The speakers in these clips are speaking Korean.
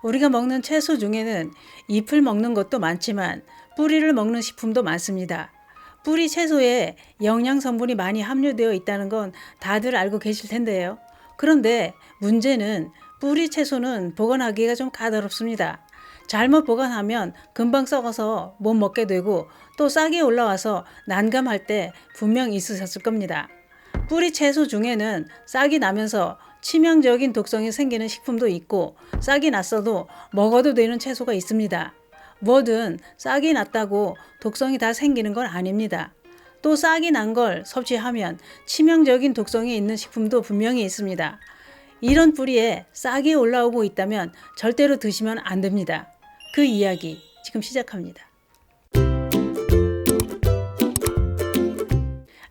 우리가 먹는 채소 중에는 잎을 먹는 것도 많지만 뿌리를 먹는 식품도 많습니다. 뿌리 채소에 영양 성분이 많이 함유되어 있다는 건 다들 알고 계실 텐데요. 그런데 문제는 뿌리 채소는 보관하기가 좀 까다롭습니다. 잘못 보관하면 금방 썩어서 못 먹게 되고 또 싹이 올라와서 난감할 때 분명 있으셨을 겁니다. 뿌리 채소 중에는 싹이 나면서 치명적인 독성이 생기는 식품도 있고 싹이 났어도 먹어도 되는 채소가 있습니다. 뭐든 싹이 났다고 독성이 다 생기는 건 아닙니다. 또 싹이 난 걸 섭취하면 치명적인 독성이 있는 식품도 분명히 있습니다. 이런 뿌리에 싹이 올라오고 있다면 절대로 드시면 안 됩니다. 그 이야기 지금 시작합니다.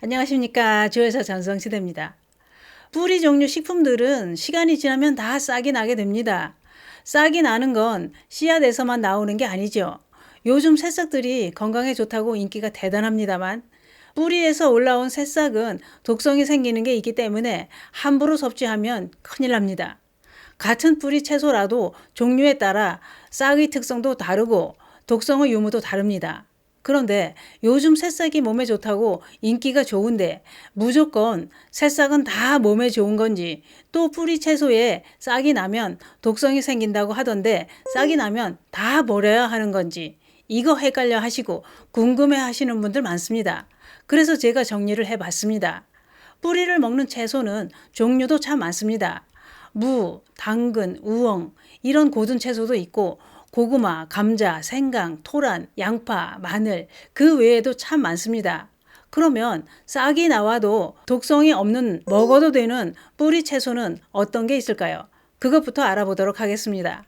안녕하십니까. 주회사 전성시대입니다. 뿌리 종류 식품들은 시간이 지나면 다 싹이 나게 됩니다. 싹이 나는 건 씨앗에서만 나오는 게 아니죠. 요즘 새싹들이 건강에 좋다고 인기가 대단합니다만 뿌리에서 올라온 새싹은 독성이 생기는 게 있기 때문에 함부로 섭취하면 큰일 납니다. 같은 뿌리 채소라도 종류에 따라 싹의 특성도 다르고 독성의 유무도 다릅니다. 그런데 요즘 새싹이 몸에 좋다고 인기가 좋은데 무조건 새싹은 다 몸에 좋은 건지 또 뿌리 채소에 싹이 나면 독성이 생긴다고 하던데 싹이 나면 다 버려야 하는 건지 이거 헷갈려 하시고 궁금해 하시는 분들 많습니다. 그래서 제가 정리를 해봤습니다. 뿌리를 먹는 채소는 종류도 참 많습니다. 무, 당근, 우엉 이런 고든 채소도 있고 고구마, 감자, 생강, 토란, 양파, 마늘 그 외에도 참 많습니다. 그러면 싹이 나와도 독성이 없는 먹어도 되는 뿌리 채소는 어떤 게 있을까요? 그것부터 알아보도록 하겠습니다.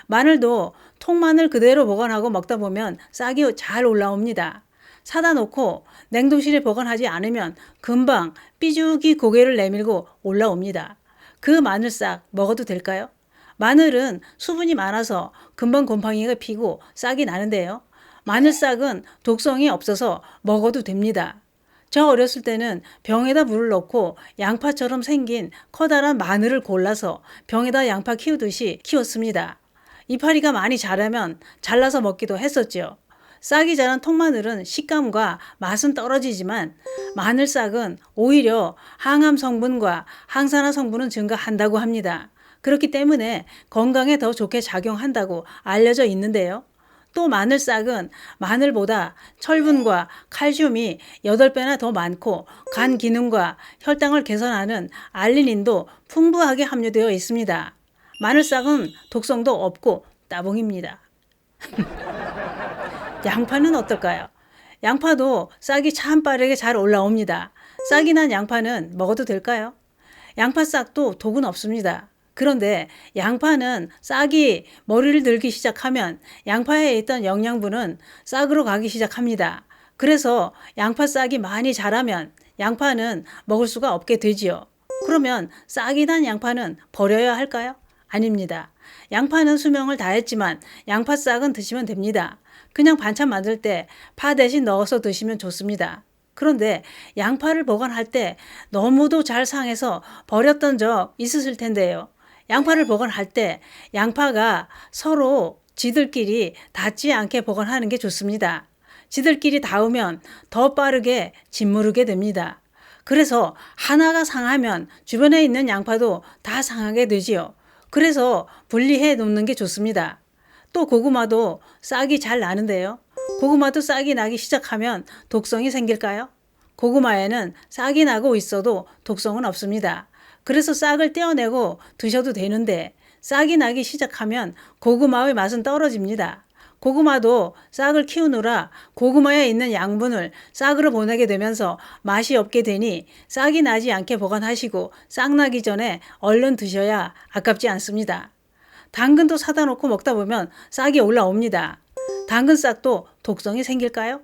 마늘도 통마늘 그대로 보관하고 먹다 보면 싹이 잘 올라옵니다. 사다 놓고 냉동실에 보관하지 않으면 금방 삐죽이 고개를 내밀고 올라옵니다. 그 마늘싹 먹어도 될까요? 마늘은 수분이 많아서 금방 곰팡이가 피고 싹이 나는데요. 마늘싹은 독성이 없어서 먹어도 됩니다. 저 어렸을 때는 병에다 물을 넣고 양파처럼 생긴 커다란 마늘을 골라서 병에다 양파 키우듯이 키웠습니다. 이파리가 많이 자라면 잘라서 먹기도 했었죠. 싹이 자란 통마늘은 식감과 맛은 떨어지지만 마늘싹은 오히려 항암 성분과 항산화 성분은 증가한다고 합니다. 그렇기 때문에 건강에 더 좋게 작용한다고 알려져 있는데요. 또 마늘싹은 마늘보다 철분과 칼슘이 8배나 더 많고 간 기능과 혈당을 개선하는 알리닌도 풍부하게 함유되어 있습니다. 마늘싹은 독성도 없고 따봉입니다. 양파는 어떨까요? 양파도 싹이 참 빠르게 잘 올라옵니다. 싹이 난 양파는 먹어도 될까요? 양파싹도 독은 없습니다. 그런데 양파는 싹이 머리를 들기 시작하면 양파에 있던 영양분은 싹으로 가기 시작합니다. 그래서 양파싹이 많이 자라면 양파는 먹을 수가 없게 되지요. 그러면 싹이 난 양파는 버려야 할까요? 아닙니다. 양파는 수명을 다했지만 양파싹은 드시면 됩니다. 그냥 반찬 만들 때 파 대신 넣어서 드시면 좋습니다. 그런데 양파를 보관할 때 너무도 잘 상해서 버렸던 적 있으실 텐데요. 양파를 보관할 때 양파가 서로 지들끼리 닿지 않게 보관하는 게 좋습니다. 지들끼리 닿으면 더 빠르게 짓무르게 됩니다. 그래서 하나가 상하면 주변에 있는 양파도 다 상하게 되지요. 그래서 분리해 놓는 게 좋습니다. 또 고구마도 싹이 잘 나는데요. 고구마도 싹이 나기 시작하면 독성이 생길까요? 고구마에는 싹이 나고 있어도 독성은 없습니다. 그래서 싹을 떼어내고 드셔도 되는데 싹이 나기 시작하면 고구마의 맛은 떨어집니다. 고구마도 싹을 키우느라 고구마에 있는 양분을 싹으로 보내게 되면서 맛이 없게 되니 싹이 나지 않게 보관하시고 싹 나기 전에 얼른 드셔야 아깝지 않습니다. 당근도 사다 놓고 먹다 보면 싹이 올라옵니다. 당근싹도 독성이 생길까요?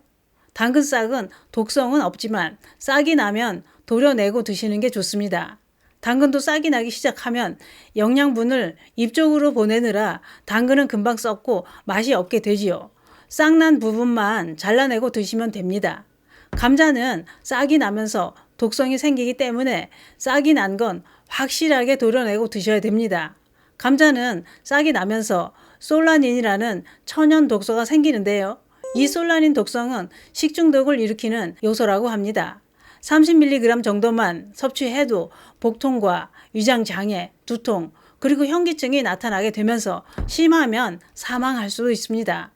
당근싹은 독성은 없지만 싹이 나면 도려내고 드시는 게 좋습니다. 당근도 싹이 나기 시작하면 영양분을 입 쪽으로 보내느라 당근은 금방 썩고 맛이 없게 되지요. 싹 난 부분만 잘라내고 드시면 됩니다. 감자는 싹이 나면서 독성이 생기기 때문에 싹이 난 건 확실하게 도려내고 드셔야 됩니다. 감자는 싹이 나면서 솔라닌이라는 천연 독소가 생기는데요. 이 솔라닌 독성은 식중독을 일으키는 요소라고 합니다. 30mg 정도만 섭취해도 복통과 위장장애, 두통, 그리고 현기증이 나타나게 되면서 심하면 사망할 수도 있습니다.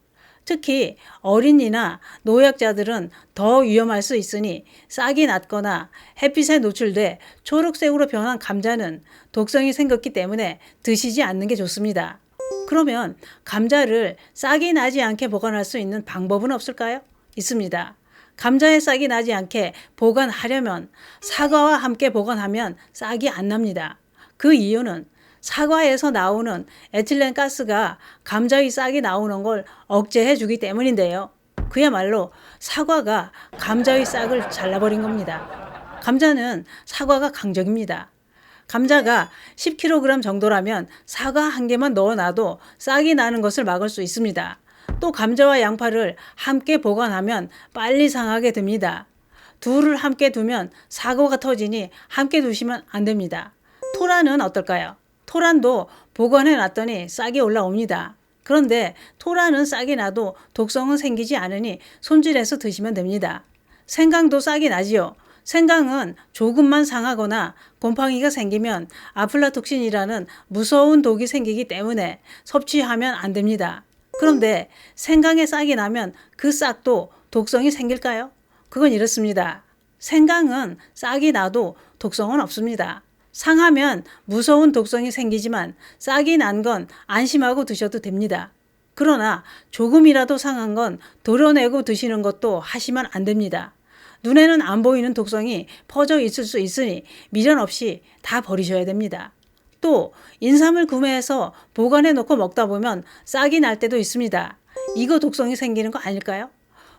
특히 어린이나 노약자들은 더 위험할 수 있으니 싹이 났거나 햇빛에 노출돼 초록색으로 변한 감자는 독성이 생겼기 때문에 드시지 않는 게 좋습니다. 그러면 감자를 싹이 나지 않게 보관할 수 있는 방법은 없을까요? 있습니다. 감자에 싹이 나지 않게 보관하려면 사과와 함께 보관하면 싹이 안 납니다. 그 이유는 사과에서 나오는 에틸렌 가스가 감자의 싹이 나오는 걸 억제해 주기 때문인데요. 그야말로 사과가 감자의 싹을 잘라버린 겁니다. 감자는 사과가 강적입니다. 감자가 10kg 정도라면 사과 한 개만 넣어놔도 싹이 나는 것을 막을 수 있습니다. 또 감자와 양파를 함께 보관하면 빨리 상하게 됩니다. 둘을 함께 두면 사고가 터지니 함께 두시면 안 됩니다. 토란은 어떨까요? 토란도 보관해 놨더니 싹이 올라옵니다. 그런데 토란은 싹이 나도 독성은 생기지 않으니 손질해서 드시면 됩니다. 생강도 싹이 나지요. 생강은 조금만 상하거나 곰팡이가 생기면 아플라톡신이라는 무서운 독이 생기기 때문에 섭취하면 안 됩니다. 그런데 생강에 싹이 나면 그 싹도 독성이 생길까요? 그건 이렇습니다. 생강은 싹이 나도 독성은 없습니다. 상하면 무서운 독성이 생기지만 싹이 난 건 안심하고 드셔도 됩니다. 그러나 조금이라도 상한 건 도려내고 드시는 것도 하시면 안 됩니다. 눈에는 안 보이는 독성이 퍼져 있을 수 있으니 미련 없이 다 버리셔야 됩니다. 또 인삼을 구매해서 보관해 놓고 먹다 보면 싹이 날 때도 있습니다. 이거 독성이 생기는 거 아닐까요?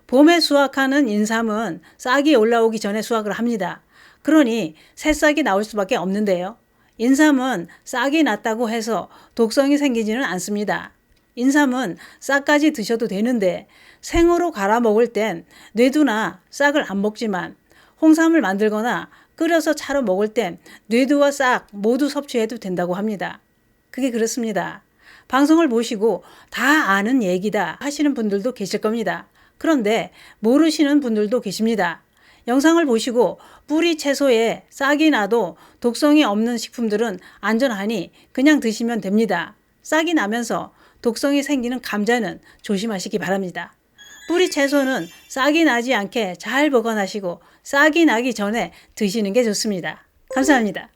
봄에 수확하는 인삼은 싹이 올라오기 전에 수확을 합니다. 그러니 새싹이 나올 수밖에 없는데요. 인삼은 싹이 났다고 해서 독성이 생기지는 않습니다. 인삼은 싹까지 드셔도 되는데 생으로 갈아 먹을 땐 뇌두나 싹을 안 먹지만 홍삼을 만들거나 끓여서 차로 먹을 땐 뇌두와 싹 모두 섭취해도 된다고 합니다. 그게 그렇습니다. 방송을 보시고 다 아는 얘기다 하시는 분들도 계실 겁니다. 그런데 모르시는 분들도 계십니다. 영상을 보시고 뿌리 채소에 싹이 나도 독성이 없는 식품들은 안전하니 그냥 드시면 됩니다. 싹이 나면서 독성이 생기는 감자는 조심하시기 바랍니다. 뿌리 채소는 싹이 나지 않게 잘 보관하시고 싹이 나기 전에 드시는 게 좋습니다. 감사합니다.